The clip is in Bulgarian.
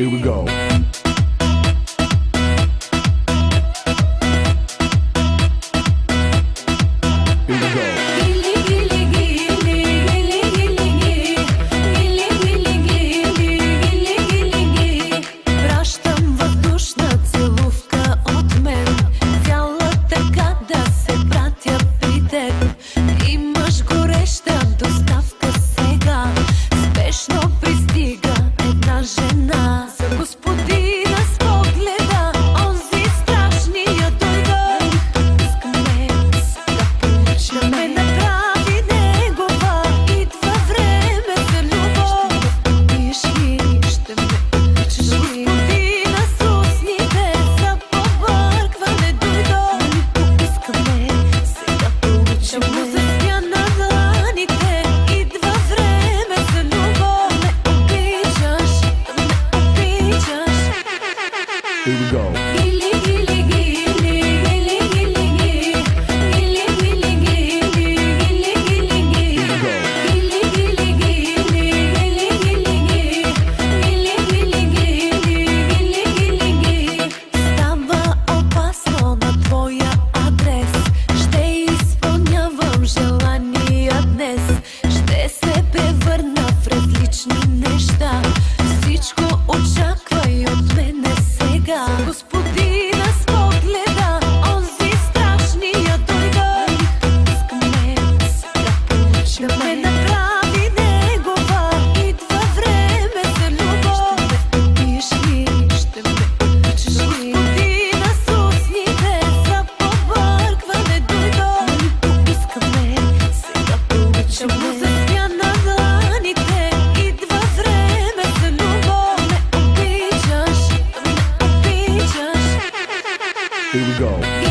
Here we go. Here we go. Господина с погледа, онзи страшния дойде. Искаме сега получим да ме направи негова. Идва време за любов. Ще ме убиеш ли, ще ме обичаш ли? Господина с устните за побъркване дойде. Искаме сега получим да заспя на дланите. Идва време за любов. Ме обичаш, да ме обичаш. Here we go.